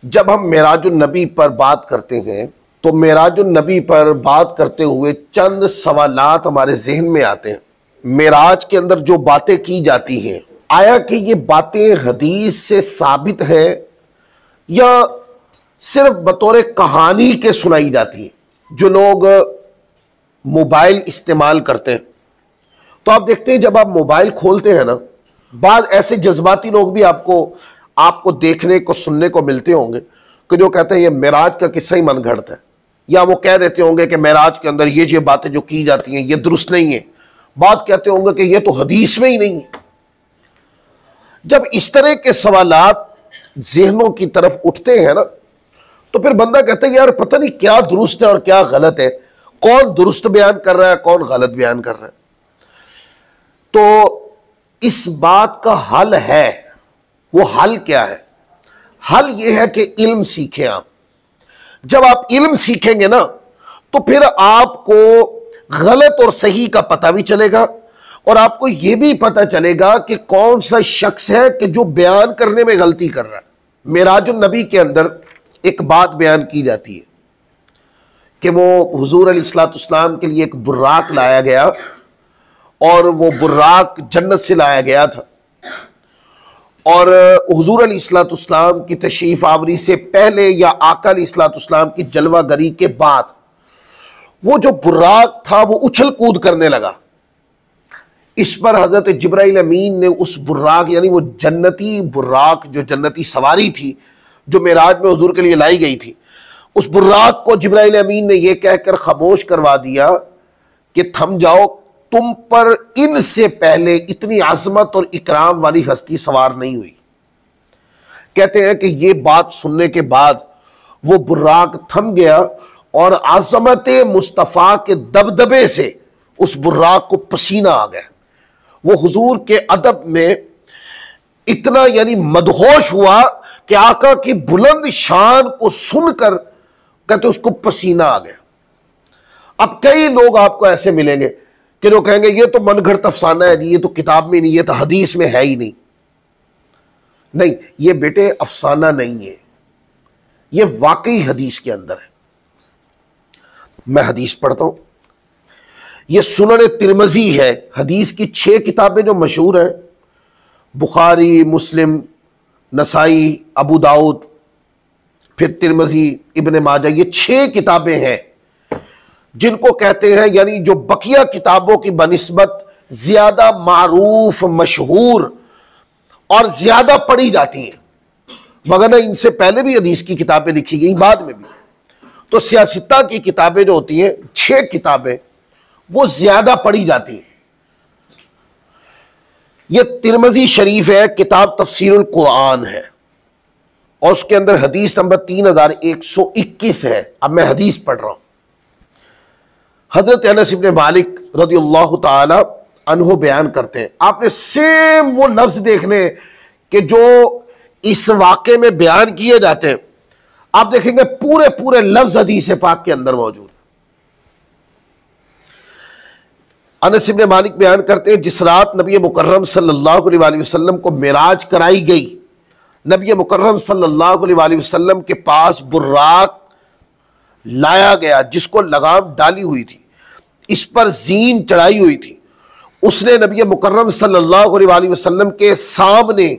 جب ہم معراج النبی پر بات کرتے ہیں تو معراج النبی پر بات کرتے ہوئے چند سوالات ہمارے ذہن میں آتے ہیں۔ معراج کے اندر جو باتیں کی جاتی ہیں، آیا کہ یہ باتیں حدیث سے ثابت ہیں یا صرف بطور کہانی کے سنائی جاتی ہیں؟ جو لوگ موبائل استعمال کرتے ہیں تو آپ دیکھتے ہیں جب آپ موبائل کھولتے ہیں نا، بعض ایسے جذباتی لوگ بھی آپ کو دیکھنے کو سننے کو ملتے ہوں گے کہ جو کہتے ہیں یہ معراج کا قصہ ہی من گھڑت ہے، یا وہ کہہ دیتے ہوں گے کہ معراج کے اندر یہ باتیں جو کی جاتی ہیں یہ درست نہیں ہیں۔ بعض کہتے ہوں گے کہ یہ تو حدیث میں ہی نہیں ہے۔ جب اس طرح کے سوالات ذہنوں کی طرف اٹھتے ہیں نا تو پھر بندہ کہتا ہے یار پتہ نہیں کیا درست ہے اور کیا غلط ہے، کون درست بیان کر رہا ہے کون غلط بیان کر رہا ہے۔ تو اس بات کا حل ہے، وہ حل کیا ہے؟ حل یہ ہے کہ علم سیکھیں آپ۔ جب آپ علم سیکھیں گے نا تو پھر آپ کو غلط اور صحیح کا پتہ بھی چلے گا، اور آپ کو یہ بھی پتہ چلے گا کہ کون سا شخص ہے کہ جو بیان کرنے میں غلطی کر رہا ہے۔ معراج النبی کے اندر ایک بات بیان کی جاتی ہے کہ وہ حضور علیہ السلام کے لیے ایک براق لایا گیا، اور وہ براق جنت سے لایا گیا تھا، اور حضور علیہ السلام کی تشریف آوری سے پہلے یا آقا علیہ السلام کی جلوہ گری کے بعد وہ جو براق تھا وہ اچھل کود کرنے لگا۔ اس پر حضرت جبرائیل امین نے اس براق، یعنی وہ جنتی براق جو جنتی سواری تھی جو معراج میں حضور کے لیے لائی گئی تھی، اس براق کو جبرائیل امین نے یہ کہہ کر خاموش کروا دیا کہ تھم جاؤ، تم پر ان سے پہلے اتنی عظمت اور اکرام والی ہستی سوار نہیں ہوئی۔ کہتے ہیں کہ یہ بات سننے کے بعد وہ براق تھم گیا، اور عظمت مصطفیٰ کے دبدبے سے اس براق کو پسینہ آ گیا۔ وہ حضور کے ادب میں اتنا یعنی مدہوش ہوا کہ آقا کی بلند شان کو سن کر کہتے اس کو پسینہ آ گیا۔ اب کئی لوگ آپ کو ایسے ملیں گے کہ جو کہیں گے یہ تو من گھڑت افسانہ ہے، یہ تو کتاب میں نہیں، یہ تو حدیث میں ہے ہی نہیں۔ نہیں، یہ بیٹے افسانہ نہیں ہے، یہ واقعی حدیث کے اندر ہے۔ میں حدیث پڑھتا ہوں، یہ سنن ترمذی ہے، حدیث کی 6 کتابیں جو مشہور ہیں، بخاری، مسلم، نسائی، ابو داؤد، پھر ترمذی، ابن ماجہ، یہ 6 کتابیں ہیں جن کو کہتے ہیں یعنی جو بقیہ کتابوں کی بنسبت زیادہ معروف، مشہور اور زیادہ پڑھی جاتی ہیں، وگرنہ ان سے پہلے بھی حدیث کی کتابیں لکھی گئیں، بعد میں بھی۔ تو سیاستہ کی کتابیں جو ہوتی ہیں 6 کتابیں وہ زیادہ پڑھی جاتی ہیں۔ یہ ترمذی شریف ہے، کتاب تفسیر القرآن ہے، اور اس کے اندر حدیث نمبر 3121 ہے۔ اب میں حدیث پڑھ رہا ہوں۔ حضرت انس بن مالک رضی اللہ تعالی عنہ بیان کرتے ہیں، آپ نے سیم وہ لفظ دیکھنے کہ جو اس واقعے میں بیان کیے جاتے ہیں، آپ دیکھیں گے پورے لفظ حدیث پاک کے اندر موجود۔ انس بن مالک بیان کرتے ہیں جس رات نبی مکرم صلی اللہ علیہ وآلہ وسلم کو معراج کرائی گئی، نبی مکرم صلی اللہ علیہ وآلہ وسلم کے پاس براق لایا گیا جس کو لگام ڈالی ہوئی تھی، اس پر زین چڑھائی ہوئی تھی۔ اس نے نبی مکرم صلی اللہ علیہ وآلہ وسلم کے سامنے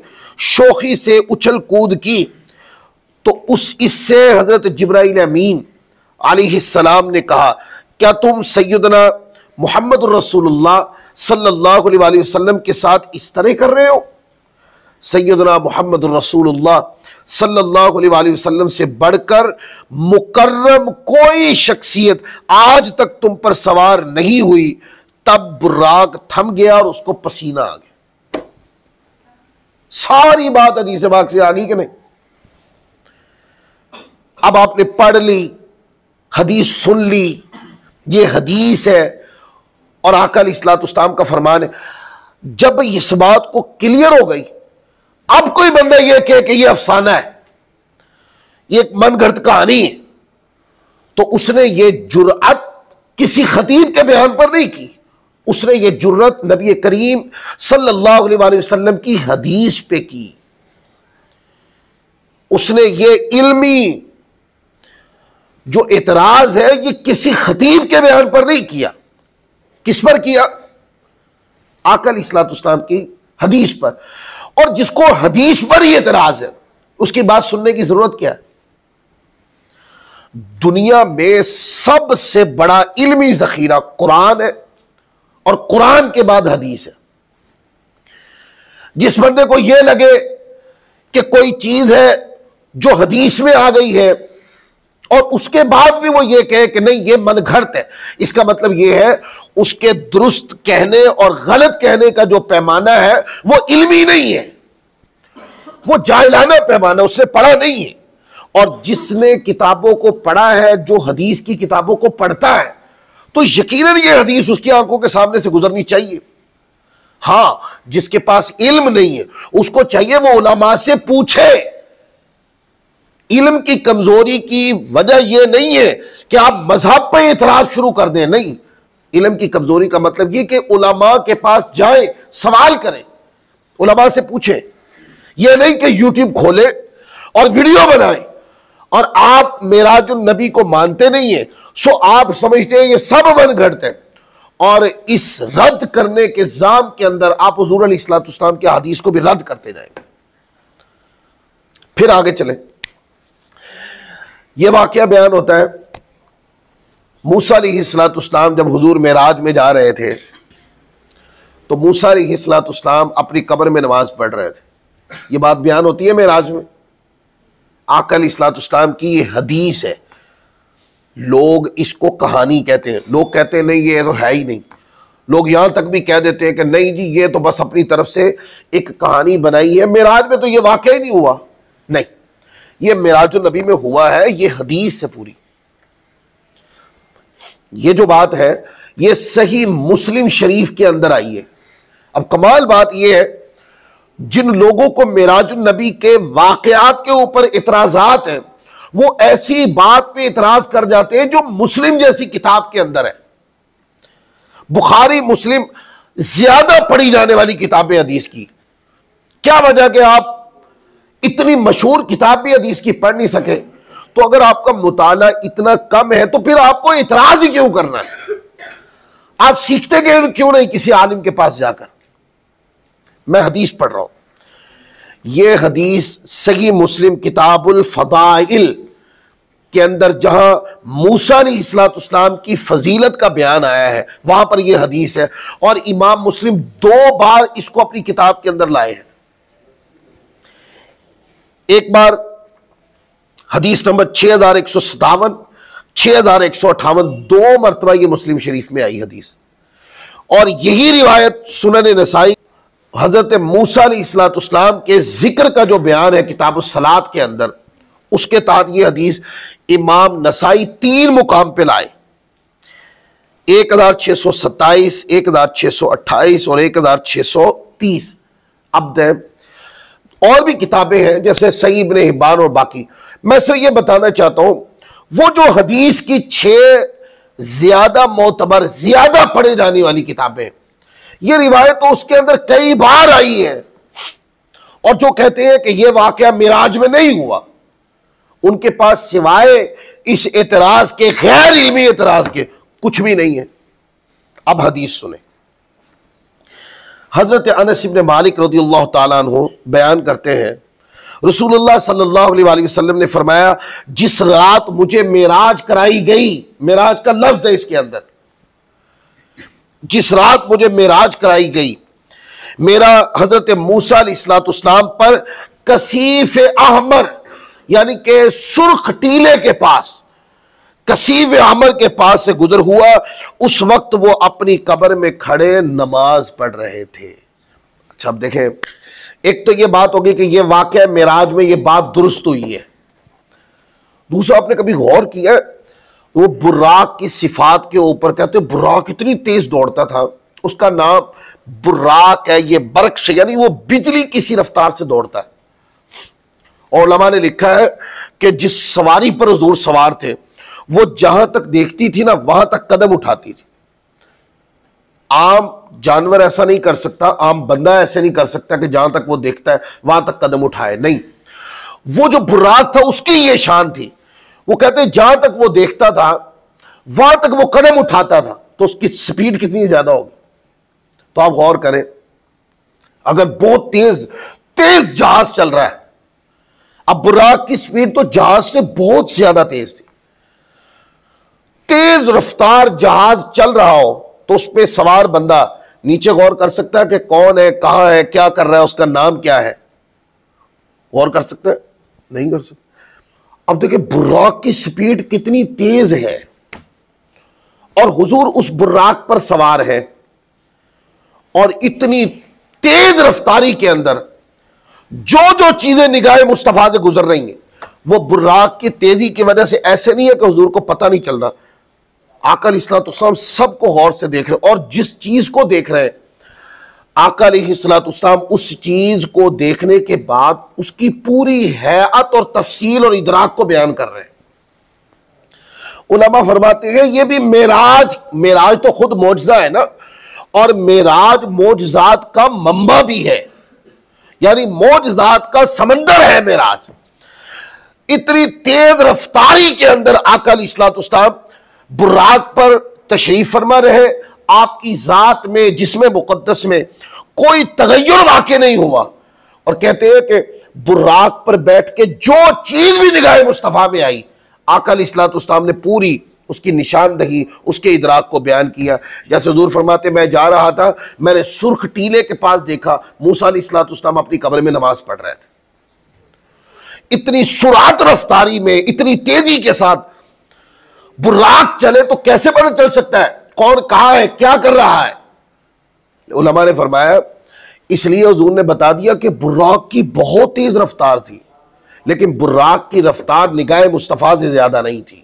شوخی سے اچھل کود کی، تو اس سے حضرت جبرائیل امین علیہ السلام نے کہا کیا تم سیدنا محمد الرسول اللہ صلی اللہ علیہ وآلہ وسلم کے ساتھ اس طرح کر رہے ہو؟ سیدنا محمد الرسول اللہ صلی اللہ علیہ وآلہ وسلم سے بڑھ کر مکرم کوئی شخصیت آج تک تم پر سوار نہیں ہوئی۔ تب براق تھم گیا اور اس کو پسینہ آ گیا۔ ساری بات حدیث پاک سے آ گئی کہ نہیں؟ اب آپ نے پڑھ لی، حدیث سن لی، یہ حدیث ہے اور آقا علیہ السلام کا فرمان ہے۔ جب اس بات کو کلیئر ہو گئی، اب کوئی بندہ یہ کہے کہ یہ افسانہ ہے، یہ ایک من گھڑت کہانی ہے، تو اس نے یہ جرأت کسی خطیب کے بیان پر نہیں کی، اس نے یہ جرأت نبی کریم صلی اللہ علیہ وآلہ وسلم کی حدیث پہ کی۔ اس نے یہ علمی جو اعتراض ہے یہ کسی خطیب کے بیان پر نہیں کیا. کس پر کیا؟ آقا علیہ الصلوۃ والسلام کی حدیث پر. اور جس کو حدیث پر ہی اعتراض ہے اس کی بات سننے کی ضرورت کیا ہے؟ دنیا میں سب سے بڑا علمی ذخیرہ قرآن ہے اور قرآن کے بعد حدیث ہے. جس بندے کو یہ لگے کہ کوئی چیز ہے جو حدیث میں آ گئی ہے اور اس کے بعد بھی وہ یہ کہے کہ نہیں یہ من گھڑت ہے، اس کا مطلب یہ ہے اس کے درست کہنے اور غلط کہنے کا جو پیمانہ ہے وہ علمی نہیں ہے، وہ جاہلانہ پیمانہ، اس نے پڑھا نہیں ہے. اور جس نے کتابوں کو پڑھا ہے، جو حدیث کی کتابوں کو پڑھتا ہے، تو یقیناً یہ حدیث اس کی آنکھوں کے سامنے سے گزرنی چاہیے. ہاں، جس کے پاس علم نہیں ہے اس کو چاہیے وہ علماء سے پوچھے. علم کی کمزوری کی وجہ یہ نہیں ہے کہ آپ مذہب پہ اعتراض شروع کر دیں، نہیں. علم کی کمزوری کا مطلب یہ کہ علماء کے پاس جائیں، سوال کریں، علماء سے پوچھیں. یہ نہیں کہ یوٹیوب کھولیں اور ویڈیو بنائیں اور آپ معراج النبی کو مانتے نہیں ہیں، سو آپ سمجھتے ہیں یہ سب من گھڑت ہے، اور اس رد کرنے کے ذام کے اندر آپ حضور علیہ الصلوۃ والسلام کی حدیث کو بھی رد کرتے جائیں. پھر آگے چلیں. یہ واقعہ بیان ہوتا ہے موسیٰ علیہ الصلوۃ والسلام جب حضور معراج میں جا رہے تھے تو موسیٰ علیہ الصلوۃ والسلام اپنی قبر میں نماز پڑھ رہے تھے. یہ بات بیان ہوتی ہے معراج میں. آقا علیہ الصلوۃ والسلام کی یہ حدیث ہے. لوگ اس کو کہانی کہتے ہیں، لوگ کہتے ہیں نہیں یہ تو ہے ہی نہیں. لوگ یہاں تک بھی کہہ دیتے ہیں کہ نہیں جی یہ تو بس اپنی طرف سے ایک کہانی بنائی ہے، معراج میں تو یہ واقعہ ہی نہیں ہوا. نہیں، یہ معراج النبی میں ہوا ہے، یہ حدیث سے پوری. یہ جو بات ہے یہ صحیح مسلم شریف کے اندر آئی ہے. اب کمال بات یہ ہے جن لوگوں کو معراج النبی کے واقعات کے اوپر اعتراضات ہیں وہ ایسی بات پہ اعتراض کر جاتے ہیں جو مسلم جیسی کتاب کے اندر ہے. بخاری مسلم زیادہ پڑھی جانے والی کتابیں حدیث کی. کیا وجہ کہ آپ اتنی مشہور کتاب بھی حدیث کی پڑھ نہیں سکے؟ تو اگر آپ کا مطالعہ اتنا کم ہے تو پھر آپ کو اعتراض ہی کیوں کرنا ہے؟ آپ سیکھتے کیوں نہیں کسی عالم کے پاس جا کر؟ میں حدیث پڑھ رہا ہوں. یہ حدیث صحیح مسلم کتاب الفضائل کے اندر جہاں موسیٰ علیہ الصلوۃ والسلام کی فضیلت کا بیان آیا ہے وہاں پر یہ حدیث ہے، اور امام مسلم 2 بار اس کو اپنی کتاب کے اندر لائے ہیں. ایک بار حدیث نمبر 6157 6158 2 مرتبہ یہ مسلم شریف میں آئی حدیث. اور یہی روایت سنن نسائی حضرت موسیٰ علیہ الصلوۃ والسلام کے ذکر کا جو بیان ہے کتاب الصلاۃ کے اندر، اس کے تحت یہ حدیث امام نسائی 3 مقام پہ لائے، 1627 1628 اور 1630. اب اور بھی کتابیں ہیں جیسے صحیح ابن حبان اور باقی. میں صرف یہ بتانا چاہتا ہوں وہ جو حدیث کی 6 زیادہ معتبر زیادہ پڑھے جانے والی کتابیں، یہ روایت تو اس کے اندر کئی بار آئی ہے، اور جو کہتے ہیں کہ یہ واقعہ معراج میں نہیں ہوا ان کے پاس سوائے اس اعتراض کے، غیر علمی اعتراض کے، کچھ بھی نہیں ہے. اب حدیث سنیں. حضرت انس بن مالک رضی اللہ تعالیٰ عنہ بیان کرتے ہیں رسول اللہ صلی اللہ علیہ وآلہ وسلم نے فرمایا جس رات مجھے معراج کرائی گئی، معراج کا لفظ ہے اس کے اندر، جس رات مجھے معراج کرائی گئی میرا حضرت موسیٰ علیہ الصلوۃ والسلام پر کثیف احمر یعنی کہ سرخ ٹیلے کے پاس، کثیف احمر کے پاس سے گزر ہوا. اس وقت وہ اپنی قبر میں کھڑے نماز پڑھ رہے تھے. اچھا اب دیکھیں، ایک تو یہ بات ہوگی کہ یہ واقعہ معراج میں یہ بات درست ہوئی ہے. دوسرا آپ نے کبھی غور کیا وہ براق کی صفات کے اوپر کہتے ہیں براق اتنی تیز دوڑتا تھا، اس کا نام براق ہے، یہ برق یعنی وہ بجلی کسی رفتار سے دوڑتا ہے. اور علماء نے لکھا ہے کہ جس سواری پر حضور سوار تھے وہ جہاں تک دیکھتی تھی نا وہاں تک قدم اٹھاتی تھی. عام جانور ایسا نہیں کر سکتا، عام بندہ ایسے نہیں کر سکتا کہ جہاں تک وہ دیکھتا ہے وہاں تک قدم اٹھائے، نہیں. وہ جو براق تھا اس کی یہ شان تھی. وہ کہتے ہیں جہاں تک وہ دیکھتا تھا وہاں تک وہ قدم اٹھاتا تھا تو اس کی سپیڈ کتنی زیادہ ہوگی. تو آپ غور کریں, اگر بہت تیز جہاز چل رہا ہے, اب براق کی سپیڈ تو جہاز سے بہت زیادہ تیز تھی, تیز رفتار جہاز چل رہا ہو تو اس پہ سوار بندہ نیچے غور کر سکتا ہے کہ کون ہے, کہاں ہے, کیا کر رہا ہے, اس کا نام کیا ہے؟ غور کر سکتا ہے؟ نہیں کر سکتا. اب دیکھیں براق کی سپیڈ کتنی تیز ہے, اور حضور اس براق پر سوار ہے, اور اتنی تیز رفتاری کے اندر جو چیزیں نگاہ مصطفیٰ سے گزر رہی ہیں وہ براق کی تیزی کی وجہ سے ایسے نہیں ہے کہ حضور کو پتہ نہیں چل رہا. آقا علیہ السلام سب کو غور سے دیکھ رہے ہیں, اور جس چیز کو دیکھ رہے ہیں آقا علیہ السلام اس چیز کو دیکھنے کے بعد اس کی پوری حیات اور تفصیل اور ادراک کو بیان کر رہے ہیں. علماء فرماتے ہیں یہ بھی معراج تو خود معجزہ ہے نا, اور معراج معجزات کا منبع بھی ہے, یعنی معجزات کا سمندر ہے معراج. اتنی تیز رفتاری کے اندر آقا علیہ السلام براق پر تشریف فرما رہے, آپ کی ذات میں جسم مقدس میں کوئی تغیر واقع نہیں ہوا, اور کہتے ہیں کہ براق پر بیٹھ کے جو چیز بھی نگاہ مصطفیٰ میں آئی آقا علیہ السلام نے پوری اس کی نشاندہی, اس کے ادراک کو بیان کیا. جیسے حضور فرماتے میں جا رہا تھا, میں نے سرخ ٹیلے کے پاس دیکھا موسیٰ علیہ السلام اپنی قبر میں نماز پڑھ رہے تھے. اتنی سرعت رفتاری میں, اتنی تیزی کے ساتھ براق چلے تو کیسے پتہ چل سکتا ہے کون کہاں ہے, کیا کر رہا ہے؟ علماء نے فرمایا اس لیے حضور نے بتا دیا کہ براق کی بہت تیز رفتار تھی, لیکن براق کی رفتار نگاہ مصطفیٰ سے زیادہ نہیں تھی,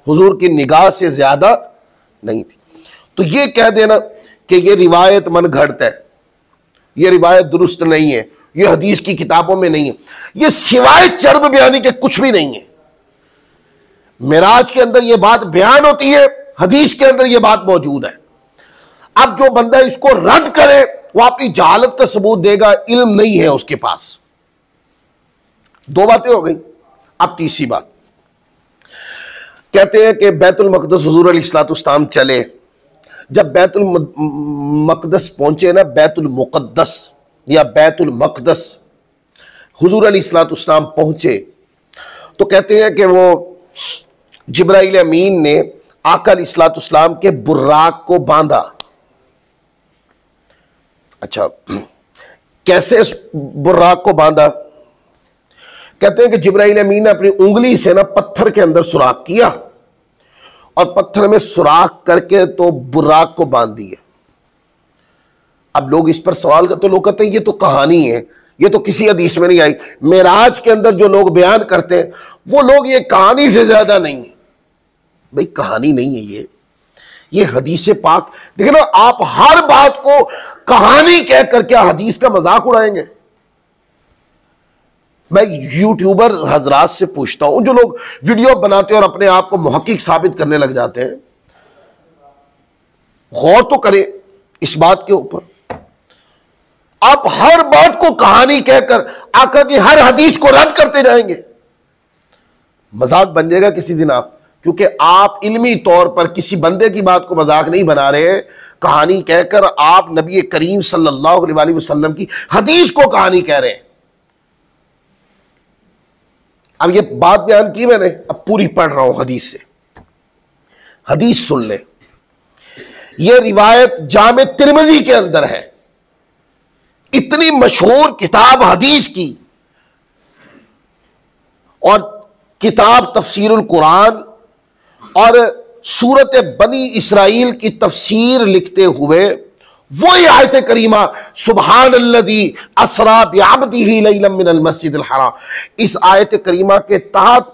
حضور کی نگاہ سے زیادہ نہیں تھی. تو یہ کہہ دینا کہ یہ روایت من گھڑت ہے, یہ روایت درست نہیں ہے, یہ حدیث کی کتابوں میں نہیں ہے, یہ سوائے چرب بیانی کے کچھ بھی نہیں ہے. معراج کے اندر یہ بات بیان ہوتی ہے, حدیث کے اندر یہ بات موجود ہے. اب جو بندہ اس کو رد کرے وہ اپنی جہالت کا ثبوت دے گا, علم نہیں ہے اس کے پاس. دو باتیں ہو گئی. اب تیسری بات کہتے ہیں کہ بیت المقدس حضور علیہ السلام چلے, جب بیت المقدس پہنچے نا, بیت المقدس یا بیت المقدس حضور علیہ السلام پہنچے تو کہتے ہیں کہ وہ جبرائیل امین نے آقا علیہ السلام کے براق کو باندھا. اچھا کیسے اس براق کو باندھا؟ کہتے ہیں کہ جبرائیل امین نے اپنی انگلی سے نا پتھر کے اندر سوراخ کیا, اور پتھر میں سوراخ کر کے تو براق کو باندھ دیا. اب لوگ اس پر سوال کرتے, لوگ کہتے ہیں یہ تو کہانی ہے, یہ تو کسی حدیث میں نہیں آئی. معراج کے اندر جو لوگ بیان کرتے ہیں وہ لوگ یہ کہانی سے زیادہ نہیں ہے. بھئی کہانی نہیں ہے, یہ حدیث پاک. دیکھیں نا, آپ ہر بات کو کہانی کہہ کر کیا حدیث کا مذاق اڑائیں گے؟ میں یوٹیوبر حضرات سے پوچھتا ہوں جو لوگ ویڈیو بناتے ہیں اور اپنے آپ کو محقق ثابت کرنے لگ جاتے ہیں, غور تو کریں اس بات کے اوپر. آپ ہر بات کو کہانی کہہ کر آقا کی ہر حدیث کو رد کرتے جائیں گے, مذاق بن جائے گا کسی دن آپ. کیونکہ آپ علمی طور پر کسی بندے کی بات کو مذاق نہیں بنا رہے, کہانی کہہ کر آپ نبی کریم صلی اللہ علیہ وسلم کی حدیث کو کہانی کہہ رہے ہیں. اب یہ بات بیان کی میں نے, اب پوری پڑھ رہا ہوں حدیث سے. حدیث سن لے, یہ روایت جامع ترمذی کے اندر ہے, اتنی مشہور کتاب حدیث کی, اور کتاب تفسیر القرآن اور سورت بنی اسرائیل کی تفسیر لکھتے ہوئے وہی آیت کریمہ سبحان الذی اسری بعبدہ لیلا من المسجد الحرام, اس آیت کریمہ کے تحت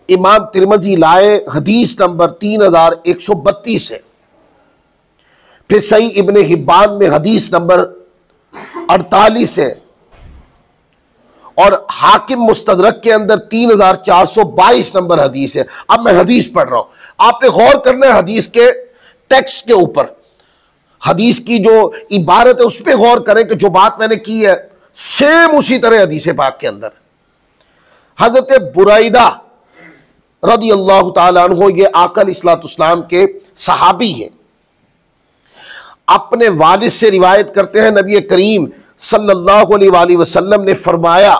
امام ترمذی لائے حدیث نمبر 3132 ہے. پھر صحیح ابن حبان میں حدیث نمبر 48 ہے, اور حاکم مستدرک کے اندر 3422 نمبر حدیث ہے. اب میں حدیث پڑھ رہا ہوں, آپ نے غور کرنا ہے حدیث کے ٹیکسٹ کے اوپر, حدیث کی جو عبارت ہے اس پہ غور کریں کہ جو بات میں نے کی ہے سیم اسی طرح حدیث پاک کے اندر. حضرت برائدہ رضی اللہ تعالیٰ عنہ، یہ آقا علیہ الصلوۃ والسلام کے صحابی ہیں، اپنے والد سے روایت کرتے ہیں نبی کریم صلی اللہ علیہ وآلہ وسلم نے فرمایا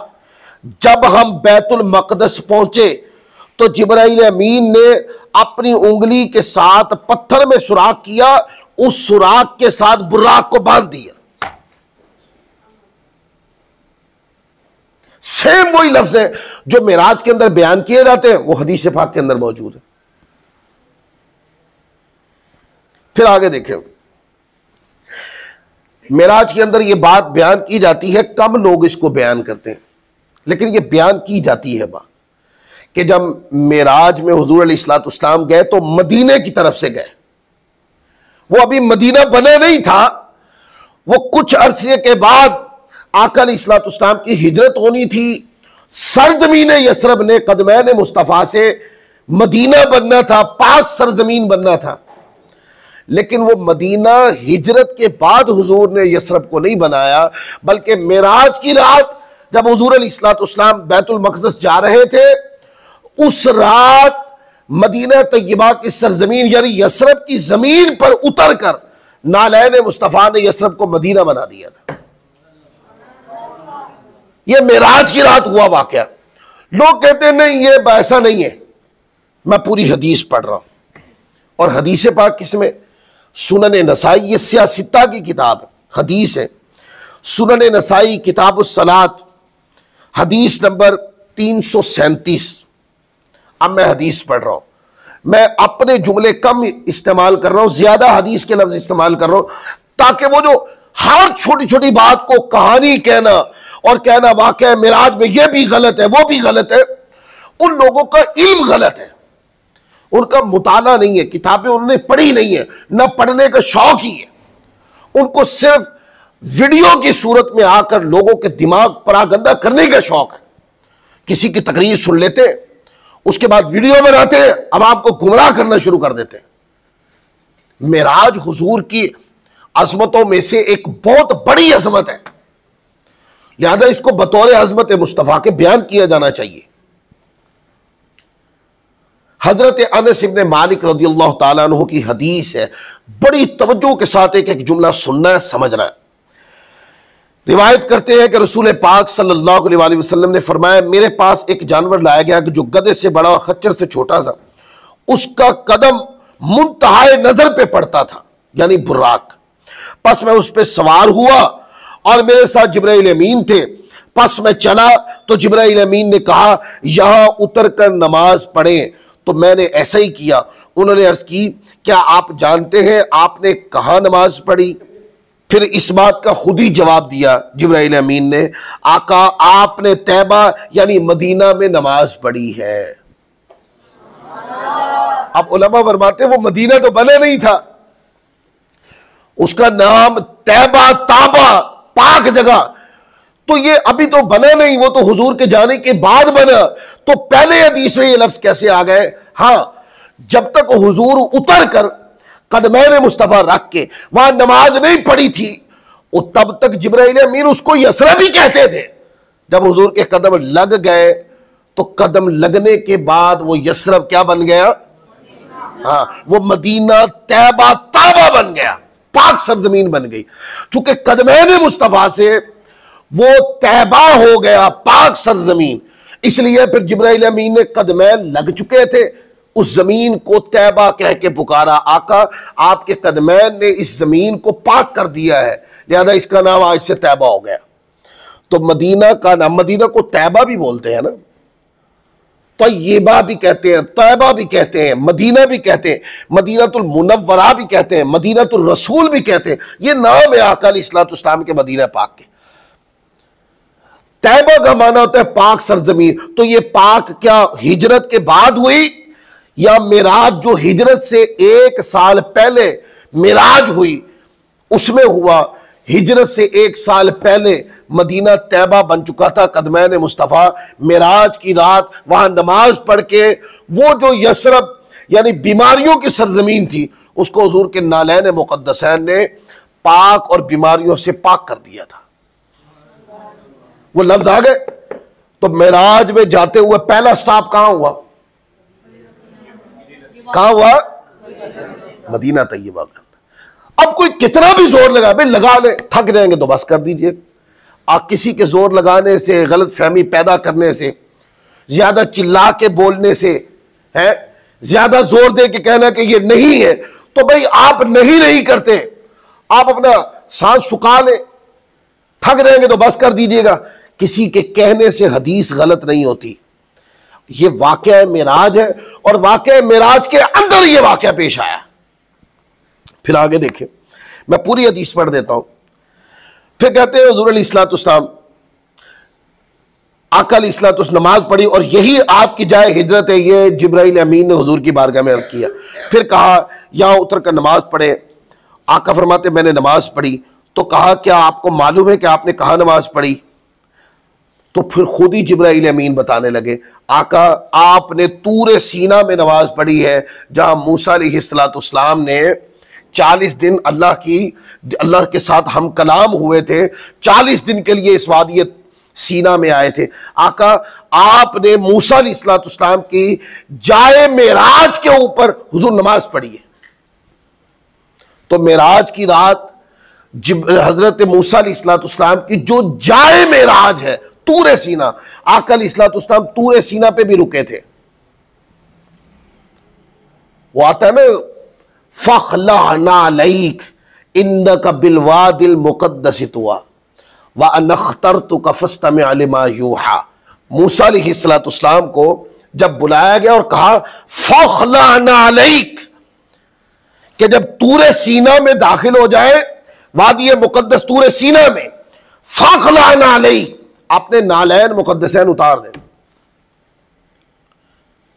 جب ہم بیت المقدس پہنچے تو جبرائیل امین نے اپنی انگلی کے ساتھ پتھر میں سوراخ کیا، اس سوراخ کے ساتھ براق کو باندھ دیا۔ سیم وہی لفظ ہے جو معراج کے اندر بیان کیے جاتے ہیں، وہ حدیث پاک کے اندر موجود ہے۔ پھر آگے دیکھیں، معراج کے اندر یہ بات بیان کی جاتی ہے، کم لوگ اس کو بیان کرتے ہیں، لیکن یہ بیان کی جاتی ہے بات کہ جب معراج میں حضور علیہ الصلوۃ والسلام گئے تو مدینے کی طرف سے گئے، وہ ابھی مدینہ بنا نہیں تھا، وہ کچھ عرصے کے بعد آقا علیہ الصلوۃ والسلام کی ہجرت ہونی تھی، سرزمین یثرب نے قدمین مصطفیٰ سے مدینہ بننا تھا، پاک سرزمین بننا تھا، لیکن وہ مدینہ ہجرت کے بعد حضور نے یثرب کو نہیں بنایا، بلکہ معراج کی رات جب حضور علیہ الصلوۃ والسلام بیت المقدس جا رہے تھے، اس رات مدینہ طیبہ کی سرزمین یعنی یثرب کی زمین پر اتر کر نالین مصطفیٰ نے یثرب کو مدینہ بنا دیا تھا۔ یہ معراج کی رات ہوا واقعہ۔ لوگ کہتے ہیں نہیں یہ ایسا نہیں ہے، میں پوری حدیث پڑھ رہا ہوں، اور حدیث پاک کس میں؟ سنن نسائی، یہ سیاستہ کی کتاب حدیث ہے، سنن نسائی کتاب الصلاۃ حدیث نمبر 337۔ اب میں حدیث پڑھ رہا ہوں، میں اپنے جملے کم استعمال کر رہا ہوں، زیادہ حدیث کے لفظ استعمال کر رہا ہوں، تاکہ وہ جو ہر چھوٹی چھوٹی بات کو کہانی کہنا اور کہنا واقعہ معراج میں یہ بھی غلط ہے وہ بھی غلط ہے، ان لوگوں کا علم غلط ہے، ان کا مطالعہ نہیں ہے، کتابیں انہوں نے پڑھی نہیں ہے، نہ پڑھنے کا شوق ہی ہے، ان کو صرف ویڈیو کی صورت میں آ کر لوگوں کے دماغ پراگندہ کرنے کا شوق ہے۔ کسی کی تقریر سن لیتے، اس کے بعد ویڈیو بناتے، اب آپ کو گمراہ کرنا شروع کر دیتے۔ معراج حضور کی عظمتوں میں سے ایک بہت بڑی عظمت ہے، لہذا اس کو بطور عظمت مصطفیٰ کے بیان کیا جانا چاہیے۔ حضرت انس ابن مالک رضی اللہ تعالیٰ عنہ کی حدیث ہے، بڑی توجہ کے ساتھ ایک جملہ سننا ہے، سمجھنا ہے۔ روایت کرتے ہیں کہ رسول پاک صلی اللہ علیہ وآلہ وسلم نے فرمایا میرے پاس ایک جانور لایا گیا کہ جو گدھے سے بڑا اور خچر سے چھوٹا تھا، اس کا قدم منتہائے نظر پہ پڑتا تھا، یعنی براق۔ پس میں اس پہ سوار ہوا اور میرے ساتھ جبرائیل امین تھے، پس میں چلا تو جبرائیل امین نے کہا یہاں اتر کر نماز پڑھیں، تو میں نے ایسا ہی کیا۔ انہوں نے عرض کی کیا آپ جانتے ہیں آپ نے کہاں نماز پڑھی؟ پھر اس بات کا خود ہی جواب دیا جبرائیل امین نے، آقا آپ نے طیبہ یعنی مدینہ میں نماز پڑھی ہے۔ اب علماء فرماتے ہیں وہ مدینہ تو بنا نہیں تھا، اس کا نام طیبہ، تابہ، پاک جگہ، تو یہ ابھی تو بنا نہیں، وہ تو حضور کے جانے کے بعد بنا، تو پہلے حدیث میں یہ لفظ کیسے آ گئے؟ ہاں، جب تک حضور اتر کر قدمین مصطفیٰ رکھ کے وہاں نماز نہیں پڑھی تھی، تب تک جبرائیل امین اس کو یثرب ہی کہتے تھے۔ جب حضور کے قدم لگ گئے تو قدم لگنے کے بعد وہ یثرب کیا بن گیا؟ ہاں، وہ مدینہ طیبہ تابہ بن گیا، پاک سرزمین بن گئی۔ چونکہ قدمین مصطفیٰ سے وہ طیبہ ہو گیا، پاک سرزمین، اس لیے پھر جبرائیل امین نے قدمین لگ چکے تھے، اس زمین کو طیبہ کہہ کے پکارا، آقا آپ کے قدمین نے اس زمین کو پاک کر دیا ہے، لہذا اس کا نام آج سے طیبہ ہو گیا۔ تو مدینہ کا نام، مدینہ کو طیبہ بھی بولتے ہیں نا، طیبہ بھی کہتے ہیں، طیبہ بھی کہتے ہیں، مدینہ بھی کہتے ہیں، مدینہ المنورہ بھی کہتے ہیں، مدینہ الرسول بھی کہتے ہیں، یہ نام ہے آقا علیہ الصلوۃ والسلام کے مدینہ پاک کے۔ طیبہ کا معنی ہوتا ہے پاک سرزمین، تو یہ پاک کیا ہجرت کے بعد ہوئی یا معراج جو ہجرت سے 1 سال پہلے معراج ہوئی اس میں ہوا؟ ہجرت سے 1 سال پہلے مدینہ طیبہ بن چکا تھا، قدمین مصطفیٰ معراج کی رات وہاں نماز پڑھ کے وہ جو یثرب یعنی بیماریوں کی سرزمین تھی اس کو حضور کے نالین مقدسین نے پاک اور بیماریوں سے پاک کر دیا تھا۔ وہ لفظ آ گئے، تو معراج میں جاتے ہوئے پہلا سٹاپ کہاں ہوا؟ کہاں ہوا؟ مدینہ طیبہ کا۔ اب کوئی کتنا بھی زور لگا، بھئی لگا لے، تھک جائیں گے تو بس کر دیجئے۔ آپ کسی کے زور لگانے سے، غلط فہمی پیدا کرنے سے، زیادہ چلا کے بولنے سے، زیادہ زور دے کے کہنا کہ یہ نہیں ہے، تو بھئی آپ نہیں کرتے، آپ اپنا سانس سکھا لیں، تھک جائیں گے تو بس کر دیجئے گا۔ کسی کے کہنے سے حدیث غلط نہیں ہوتی۔ یہ واقعہ معراج ہے، اور واقعہ معراج کے اندر یہ واقعہ پیش آیا۔ پھر آگے دیکھیں، میں پوری حدیث پڑھ دیتا ہوں۔ پھر کہتے ہیں حضور علیہ السلام، آقا علیہ السلام نماز پڑھی، اور یہی آپ کی جائے ہجرت ہے۔ یہ جبرائیل امین نے حضور کی بارگاہ میں عرض کیا، پھر کہا یہاں اتر کر نماز پڑھے۔ آقا فرماتے میں نے نماز پڑھی، تو کہا کیا آپ کو معلوم ہے کہ آپ نے کہاں نماز پڑھی؟ تو پھر خود ہی جبرائیل امین بتانے لگے، آقا آپ نے طور سینا میں نماز پڑھی ہے، جہاں موسیٰ علیہ السلام نے 40 دن اللہ کے ساتھ ہم کلام ہوئے تھے، 40 دن کے لیے اس وادی سینا میں آئے تھے۔ آقا آپ نے موسیٰ علیہ السلام کی جائے معراج کے اوپر حضور نماز پڑھی ہے۔ تو معراج کی رات حضرت موسیٰ علیہ السلام کی جو جائے معراج ہے طور سینا، آقا علیہ السلام طور سینا پہ بھی رکے تھے۔ وہ آتا ہے نا فَخْلَعْنَا عَلَيْكَ إِنَّكَ بِالْوَادِ الْمُقَدَّسِ طُوَىٰ وَأَنَا اخْتَرْتُكَ فَاسْتَمِعْ لِمَا يُوحَىٰ۔ موسیٰ علیہ السلام کو جب بلایا گیا اور کہا فَخْلَعْنَا عَلَيْكَ، کہ جب طور سینا میں داخل ہو جائے، وادی مقدس طور سینا میں، فَخْلَعْنَا عَلَيْكَ، اپنے نالین مقدسین اتار دیں۔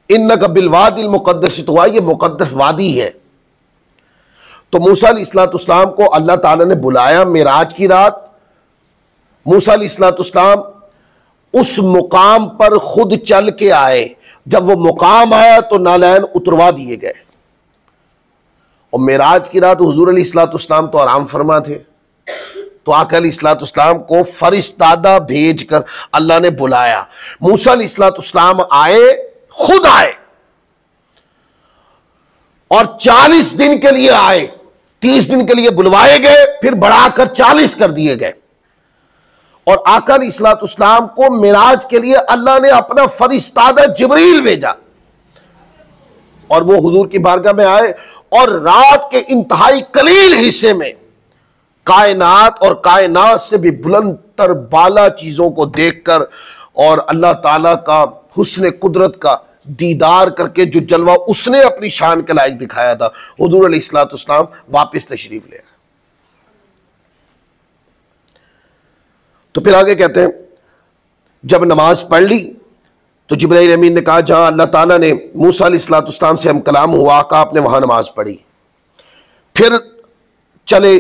اِنَّكَ بِالْوَادِ الْمُقَدَّسِ طُوَىٰ، یہ مقدس وادی ہے۔ تو موسیٰ علیہ السلام کو اللہ تعالیٰ نے بلایا معراج کی رات۔ موسیٰ علیہ السلام اس مقام پر خود چل کے آئے۔ جب وہ مقام آیا تو نالین اتروا دیے گئے، اور معراج کی رات حضور علیہ السلام تو آرام فرما تھے، تو آقا علیہ السلام کو فرستادہ بھیج کر اللہ نے بلایا۔ موسیٰ علیہ السلام آئے، خود آئے، اور 40 دن کے لیے آئے، 30 دن کے لیے بلوائے گئے، پھر بڑھا کر 40 کر دیے گئے۔ اور آقا علیہ السلام کو معراج کے لیے اللہ نے اپنا فرستادہ جبریل بھیجا، اور وہ حضور کی بارگاہ میں آئے، اور رات کے انتہائی قلیل حصے میں کائنات اور کائنات سے بھی بلند تر بالا چیزوں کو دیکھ کر، اور اللہ تعالیٰ کا حسن قدرت کا دیدار کر کے جو جلوہ اس نے اپنی شان کے لائق دکھایا تھا، حضور علیہ السلام واپس تشریف لے آئے۔ تو پھر آگے کہتے ہیں جب نماز پڑھ لی تو جبرائیل امین نے کہا جہاں اللہ تعالیٰ نے موسیٰ علیہ السلام سے ہم کلام ہوا، آقا آپ نے وہاں نماز پڑھی۔ پھر چلے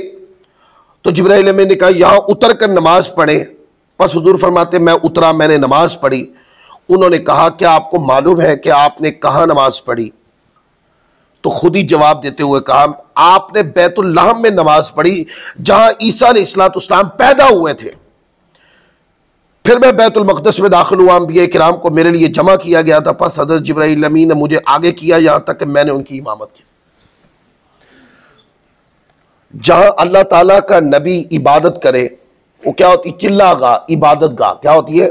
تو جبرائیل امین نے کہا یہاں اتر کر نماز پڑھے۔ پس حضور فرماتے میں اترا، میں نے نماز پڑھی۔ انہوں نے کہا کیا آپ کو معلوم ہے کہ آپ نے کہاں نماز پڑھی؟ تو خود ہی جواب دیتے ہوئے کہا آپ نے بیت اللحم میں نماز پڑھی، جہاں عیسیٰ علیہ السلام پیدا ہوئے تھے۔ پھر میں بیت المقدس میں داخل ہوا، انبیاء کرام کو میرے لیے جمع کیا گیا تھا، پس حضرت جبرائیل امین نے مجھے آگے کیا یہاں تک کہ میں نے ان کی امامت کی۔ جہاں اللہ تعالیٰ کا نبی عبادت کرے وہ کیا ہوتی؟ چلا گاہ، عبادت گاہ۔ کیا ہوتی ہے؟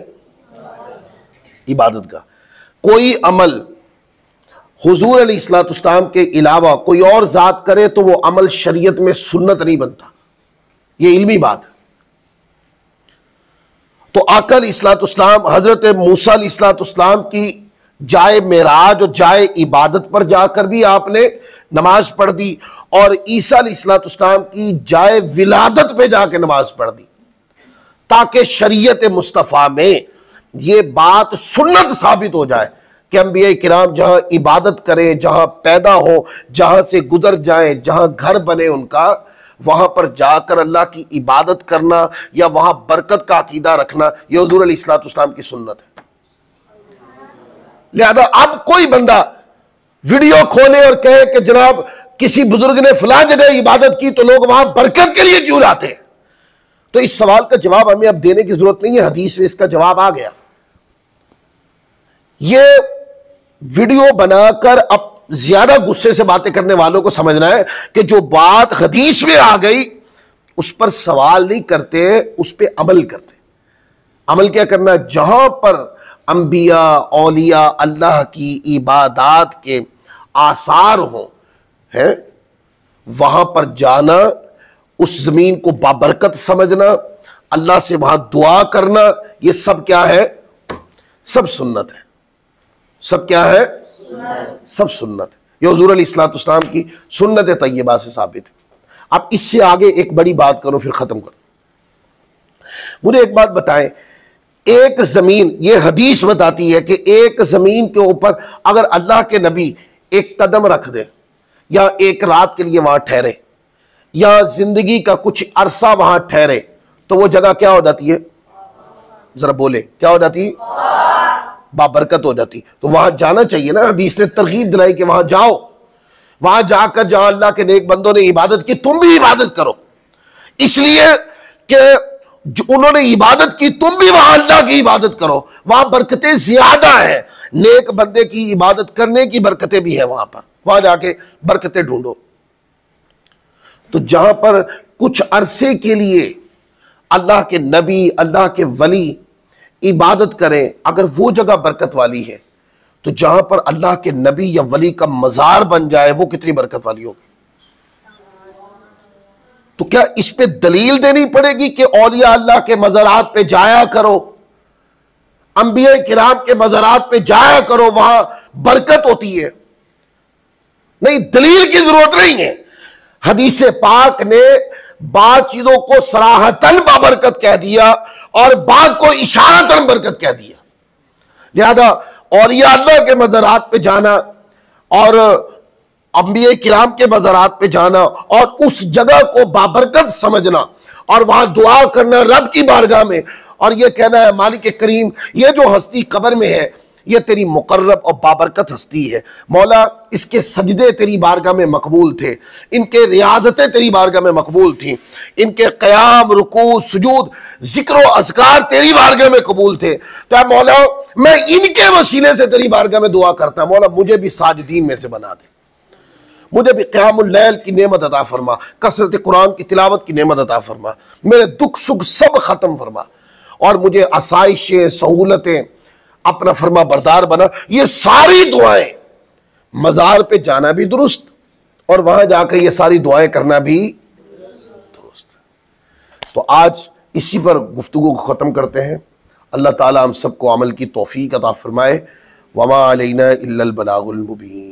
عبادت گاہ۔ کوئی عمل حضور علیہ السلام کے علاوہ کوئی اور ذات کرے تو وہ عمل شریعت میں سنت نہیں بنتا، یہ علمی بات ہے۔ تو آقا علیہ السلام حضرت موسیٰ علیہ السلام کی جائے معراج اور جائے عبادت پر جا کر بھی آپ نے نماز پڑھ دی، اور عیسیٰ علیہ السلام کی جائے ولادت پہ جا کے نماز پڑھ دی، تاکہ شریعت مصطفیٰ میں یہ بات سنت ثابت ہو جائے کہ انبیاء کرام جہاں عبادت کریں، جہاں پیدا ہو، جہاں سے گزر جائیں، جہاں گھر بنے ان کا، وہاں پر جا کر اللہ کی عبادت کرنا یا وہاں برکت کا عقیدہ رکھنا، یہ حضور علیہ السلام کی سنت ہے۔ لہذا اب کوئی بندہ ویڈیو کھولے اور کہے کہ جناب کسی بزرگ نے فلاں جگہ عبادت کی تو لوگ وہاں برکت کے لیے کیوں لاتے ہیں، تو اس سوال کا جواب ہمیں اب دینے کی ضرورت نہیں ہے، حدیث میں اس کا جواب آ گیا۔ یہ ویڈیو بنا کر اب زیادہ غصے سے باتیں کرنے والوں کو سمجھنا ہے کہ جو بات حدیث میں آ گئی اس پر سوال نہیں کرتے، اس پہ عمل کرتے۔ عمل کیا کرنا؟ جہاں پر انبیاء اولیاء اللہ کی عبادات کے آثار ہوں ہیں وہاں پر جانا، اس زمین کو بابرکت سمجھنا، اللہ سے وہاں دعا کرنا، یہ سب کیا ہے؟ سب سنت ہے۔ سب کیا ہے؟ سب سنت ہے۔ یہ حضور علیہ الصلوۃ والسلام کی سنت طیبہ سے ثابت ہے۔ اب اس سے آگے ایک بڑی بات کرو پھر ختم کرو۔ مجھے ایک بات بتائیں، ایک زمین، یہ حدیث بتاتی ہے کہ ایک زمین کے اوپر اگر اللہ کے نبی ایک قدم رکھ دے یا ایک رات کے لیے وہاں ٹھہرے یا زندگی کا کچھ عرصہ وہاں ٹھہرے تو وہ جگہ کیا ہو جاتی ہے؟ ذرا بولے، کیا ہو جاتی ہے؟ بابرکت ہو جاتی۔ تو وہاں جانا چاہیے نا، حدیث نے ترغیب دلائی کہ وہاں جاؤ، وہاں جا کر جہاں اللہ کے نیک بندوں نے عبادت کی تم بھی عبادت کرو، اس لیے کہ انہوں نے عبادت کی تم بھی وہاں اللہ کی عبادت کرو، وہاں برکتیں زیادہ ہیں، نیک بندے کی عبادت کرنے کی برکتیں بھی ہیں وہاں جا کے برکتیں ڈھونڈو۔ تو جہاں پر کچھ عرصے کے لیے اللہ کے نبی اللہ کے ولی عبادت کریں، اگر وہ جگہ برکت والی ہے تو جہاں پر اللہ کے نبی یا ولی کا مزار بن جائے وہ کتنی برکت والی ہوگی۔ تو کیا اس پہ دلیل دینی پڑے گی کہ اولیاء اللہ کے مزارات پہ جایا کرو، انبیاء کرام کے مزارات پہ جایا کرو، وہاں برکت ہوتی ہے؟ نہیں، دلیل کی ضرورت نہیں ہے۔ حدیث پاک نے بعض چیزوں کو صراحتاً بابرکت کہہ دیا اور بعض کو اشارتاً برکت کہہ دیا۔ لہذا اولیاء اللہ کے مزارات پہ جانا اور انبیاء کرام کے مزارات پہ جانا اور اس جگہ کو بابرکت سمجھنا اور وہاں دعا کرنا رب کی بارگاہ میں، اور یہ کہنا ہے مالک کریم یہ جو ہستی قبر میں ہے یہ تیری مقرب اور بابرکت ہستی ہے، مولا اس کے سجدے تیری بارگاہ میں مقبول تھے، ان کے ریاضتیں تیری بارگاہ میں مقبول تھیں، ان کے قیام رکوع سجود ذکر و اذکار تیری بارگاہ میں قبول تھے، تو اے مولا میں ان کے وسیلے سے تیری بارگاہ میں دعا کرتا ہوں، مولا مجھے بھی ساجدین میں سے بنا دے، مجھے بھی قیام اللیل کی نعمت عطا فرما، کثرت قرآن کی تلاوت کی نعمت عطا فرما، میرے دکھ سکھ سب ختم فرما، اور مجھے آسائشیں سہولتیں اپنا فرما بردار بنا۔ یہ ساری دعائیں، مزار پہ جانا بھی درست اور وہاں جا کے یہ ساری دعائیں کرنا بھی درست۔ تو آج اسی پر گفتگو کو ختم کرتے ہیں۔ اللہ تعالی ہم سب کو عمل کی توفیق عطا فرمائے۔ وما علینا الا البلاغ المبین۔